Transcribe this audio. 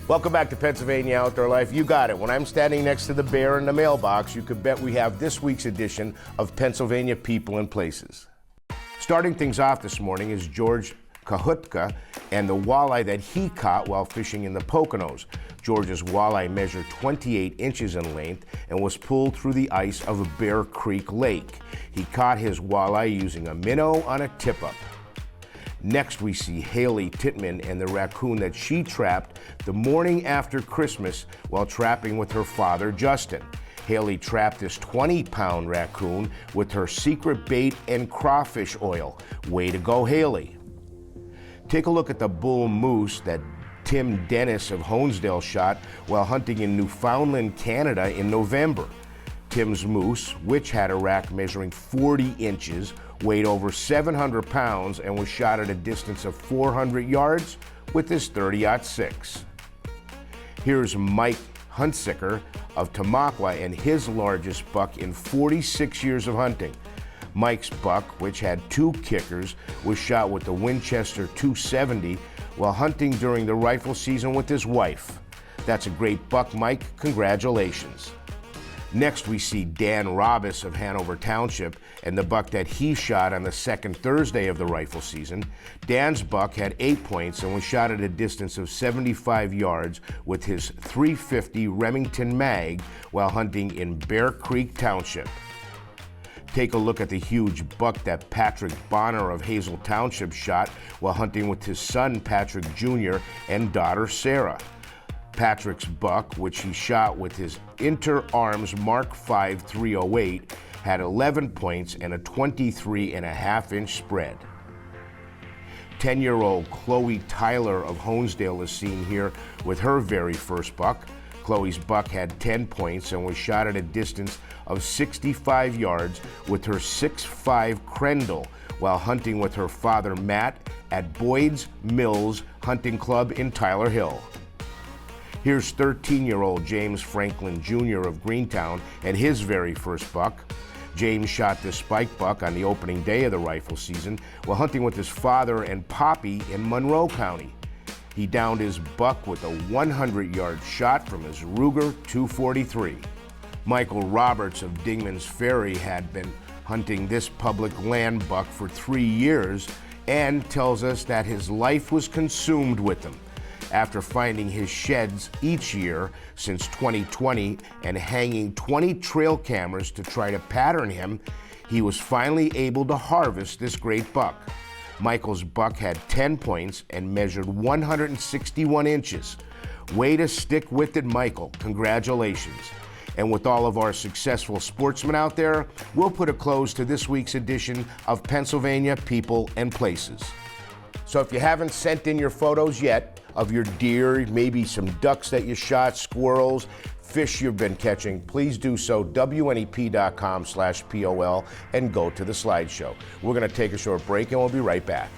Welcome back to Pennsylvania Outdoor Life. You got it. When I'm standing next to the bear in the mailbox, you could bet we have this week's edition of Pennsylvania People and Places. Starting things off this morning is George Kutka and the walleye that he caught while fishing in the Poconos. George's walleye measured 28 inches in length and was pulled through the ice of a Bear Creek lake. He caught his walleye using a minnow on a tip-up. Next, we see Haley Titman and the raccoon that she trapped the morning after Christmas while trapping with her father, Justin. Haley trapped this 20-pound raccoon with her secret bait and crawfish oil. Way to go, Haley. Take a look at the bull moose that Tim Dennis of Honesdale shot while hunting in Newfoundland, Canada in November. Tim's moose, which had a rack measuring 40 inches, weighed over 700 pounds and was shot at a distance of 400 yards with his .30-06. Here's Mike Hunsicker of Tamaqua and his largest buck in 46 years of hunting. Mike's buck, which had 2 kickers, was shot with the Winchester .270 while hunting during the rifle season with his wife. That's a great buck, Mike. Congratulations. Next, we see Dan Robis of Hanover Township and the buck that he shot on the second Thursday of the rifle season. Dan's buck had 8 points and was shot at a distance of 75 yards with his .350 Remington mag while hunting in Bear Creek Township. Take a look at the huge buck that Patrick Bonner of Hazel Township shot while hunting with his son Patrick Jr. and daughter Sarah. Patrick's buck, which he shot with his Inter Arms Mark V 308, had 11 points and a 23.5-inch spread. 10-year-old Chloe Tyler of Honesdale is seen here with her very first buck. Chloe's buck had 10 points and was shot at a distance of 65 yards with her 6.5 Crendel while hunting with her father Matt at Boyd's Mills Hunting Club in Tyler Hill. Here's 13-year-old James Franklin Jr. of Greentown and his very first buck. James shot this spike buck on the opening day of the rifle season while hunting with his father and Poppy in Monroe County. He downed his buck with a 100-yard shot from his Ruger .243. Michael Roberts of Dingman's Ferry had been hunting this public land buck for 3 years and tells us that his life was consumed with them. After finding his sheds each year since 2020 and hanging 20 trail cameras to try to pattern him, he was finally able to harvest this great buck. Michael's buck had 10 points and measured 161 inches. Way to stick with it, Michael. Congratulations. And with all of our successful sportsmen out there, we'll put a close to this week's edition of Pennsylvania People and Places. So if you haven't sent in your photos yet of your deer, maybe some ducks that you shot, squirrels, fish you've been catching, please do so, WNEP.com/POL, and go to the slideshow. We're going to take a short break and we'll be right back.